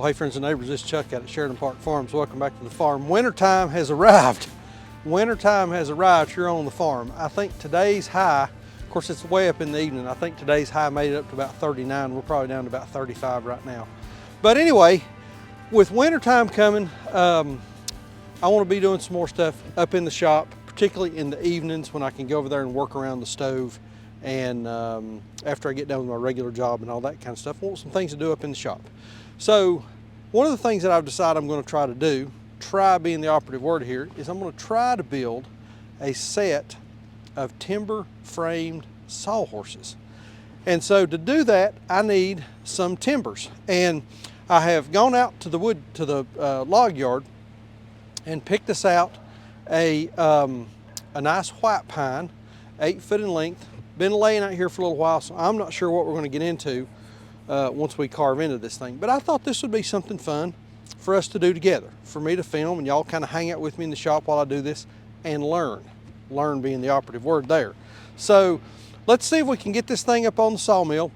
Hey friends and neighbors, this is Chuck out at Sheridan Park Farms. Welcome back to the farm. Wintertime has arrived. Wintertime has arrived here on the farm. I think today's high, of course it's way up in the evening, I think today's high made it up to about 39. We're probably down to about 35 right now. But anyway, with wintertime coming, I want to be doing some more stuff up in the shop, particularly in the evenings when I can go over there and work around the stove. And after I get done with my regular job and all that kind of stuff, I want some things to do up in the shop. So one of the things that I've decided I'm going to try to do, try being the operative word here, is I'm going to try to build a set of timber framed sawhorses. And so to do that, I need some timbers. And I have gone out to the log yard and picked us out a nice white pine, 8 foot in length. Been laying out here for a little while, so I'm not sure what we're going to get into once we carve into this thing. But I thought this would be something fun for us to do together, for me to film and y'all kind of hang out with me in the shop while I do this and learn. Learn being the operative word there. So let's see if we can get this thing up on the sawmill.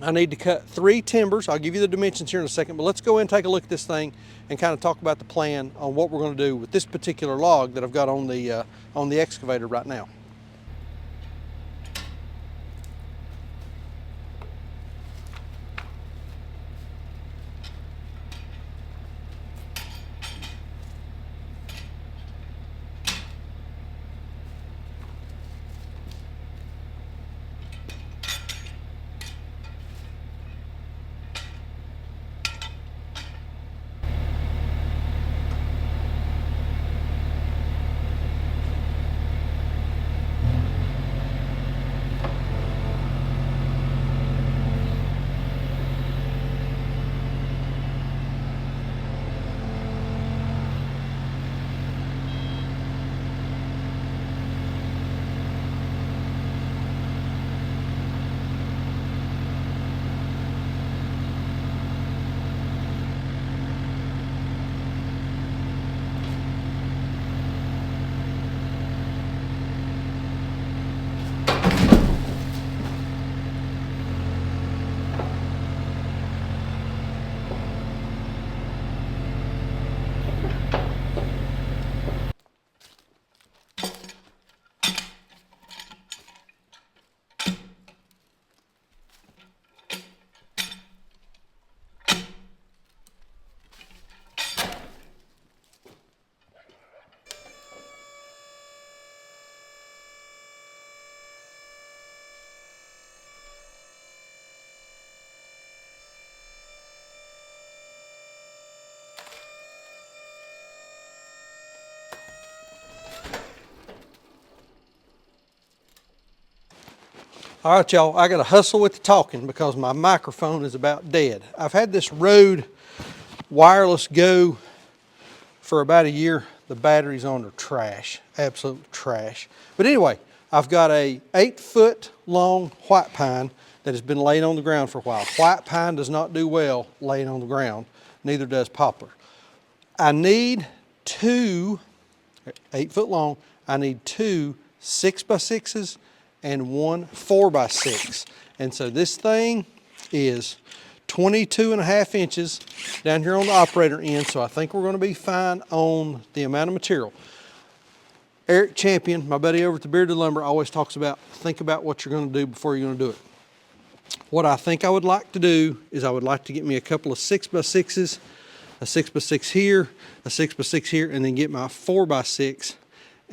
I need to cut 3 timbers. I'll give you the dimensions here in a second, but let's go in and take a look at this thing and kind of talk about the plan on what we're going to do with this particular log that I've got on the excavator right now. All right, y'all, I got to hustle with the talking because my microphone is about dead. I've had this Rode wireless Go for about a year. The batteries on are trash, absolute trash. But anyway, I've got a 8 foot long white pine that has been laying on the ground for a while. White pine does not do well laying on the ground, neither does poplar. I need 2, 8 foot long, I need 2 6x6s and 1 4x6. And so this thing is 22.5 inches down here on the operator end, so I think we're going to be fine on the amount of material. Eric Champion, my buddy over at the Bearded Lumber, always talks about think about what you're going to do before you're going to do it. What I think I would like to do is I would like to get me a couple of 6x6s, a 6x6 here, a 6x6 here, and then get my 4x6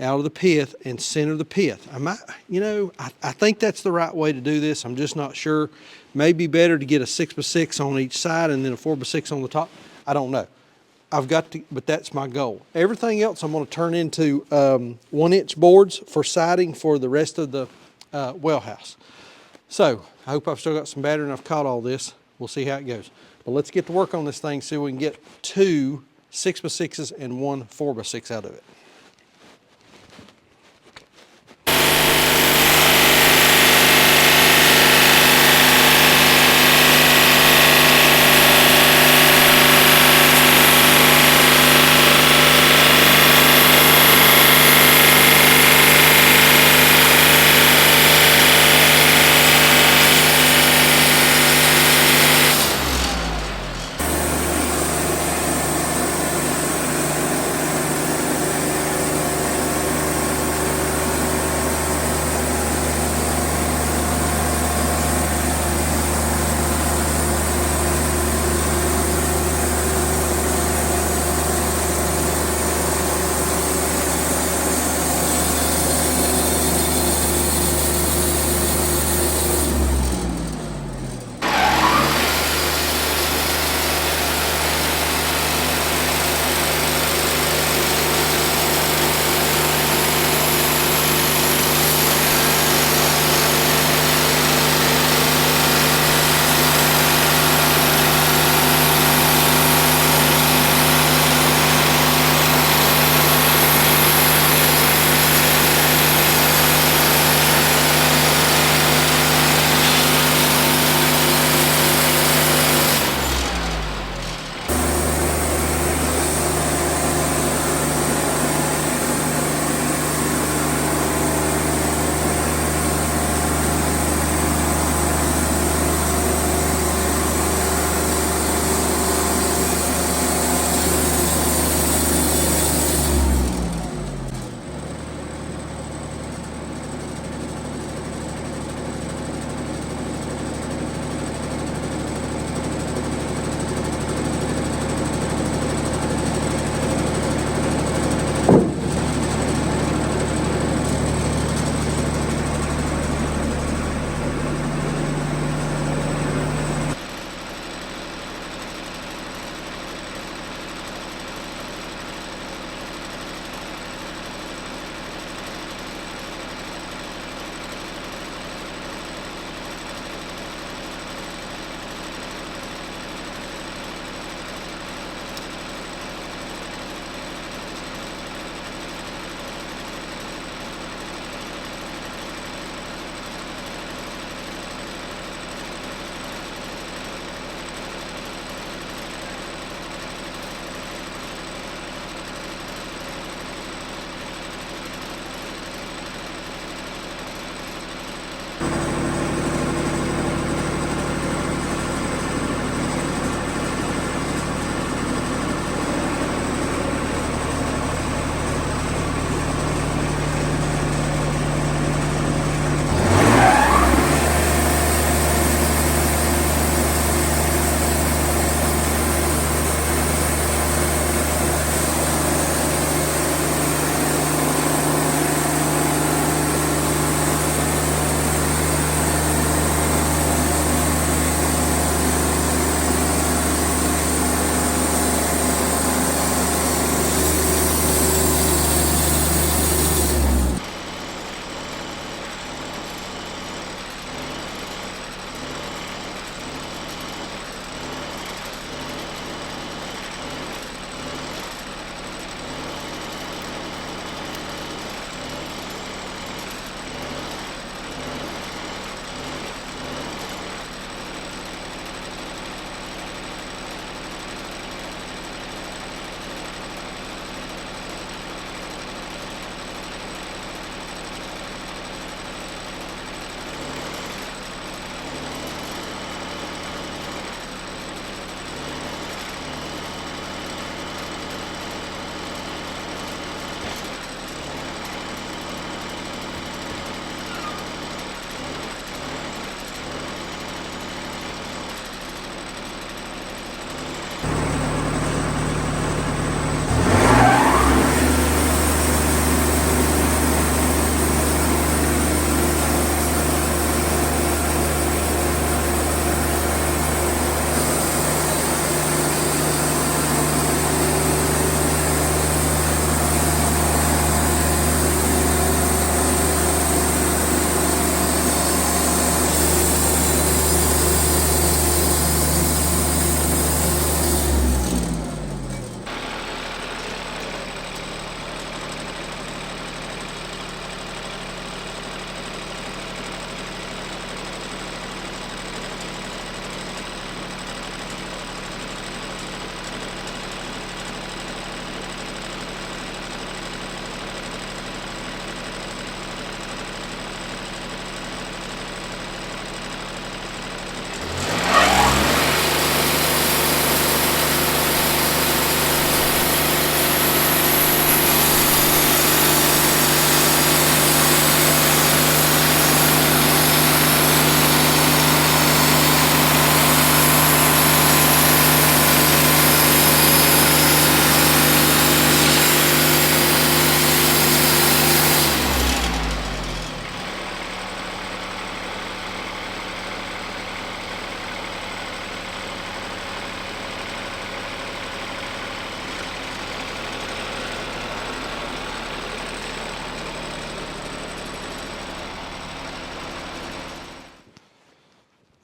out of the pith and center the pith. I think that's the right way to do this. I'm just not sure. Maybe better to get a 6x6 on each side and then a 4x6 on the top. I don't know. I've got to, but that's my goal. Everything else I'm going to turn into 1-inch boards for siding for the rest of the well house. So I hope I've still got some battery and I've caught all this. We'll see how it goes. But let's get to work on this thing so we can get 2 6x6s and 1 4x6 out of it.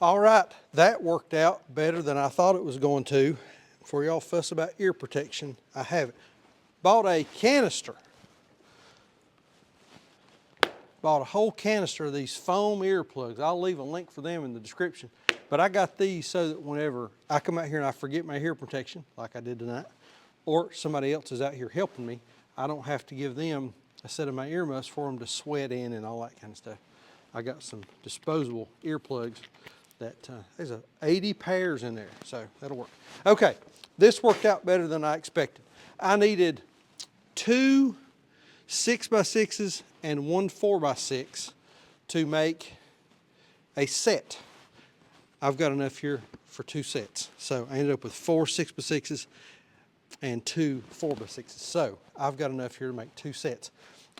All right, that worked out better than I thought it was going to. Before y'all fuss about ear protection, I have it. Bought a canister. Bought a whole canister of these foam earplugs. I'll leave a link for them in the description. But I got these so that whenever I come out here and I forget my ear protection, like I did tonight, or somebody else is out here helping me, I don't have to give them a set of my ear muffs for them to sweat in and all that kind of stuff. I got some disposable earplugs that there's 80 pairs in there, so that'll work. Okay, this worked out better than I expected. I needed 2 6x6s and 1 4x6 to make a set. I've got enough here for 2 sets. So I ended up with 4 6x6s and 2 4x6s. So I've got enough here to make 2 sets.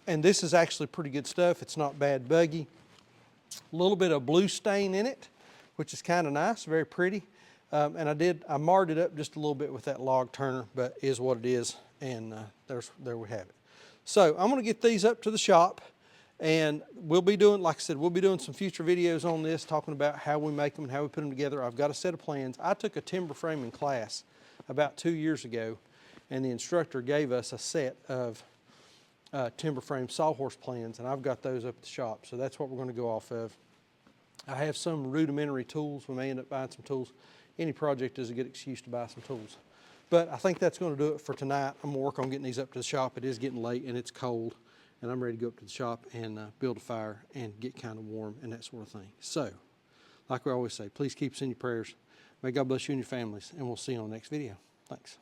And this is actually pretty good stuff. It's not bad buggy. A little bit of blue stain in it, which is kind of nice, very pretty. And I marred it up just a little bit with that log turner, but is what it is. And there we have it. So I'm going to get these up to the shop, and we'll be doing, like I said, we'll be doing some future videos on this, talking about how we make them and how we put them together. I've got a set of plans. I took a timber framing class about 2 years ago, and the instructor gave us a set of timber frame sawhorse plans, and I've got those up at the shop. So that's what we're going to go off of. I have some rudimentary tools. We may end up buying some tools. Any project is a good excuse to buy some tools. But I think that's going to do it for tonight. I'm going to work on getting these up to the shop. It is getting late and it's cold, and I'm ready to go up to the shop and build a fire and get kind of warm and that sort of thing. So, like we always say, please keep us in your prayers. May God bless you and your families, and we'll see you on the next video. Thanks.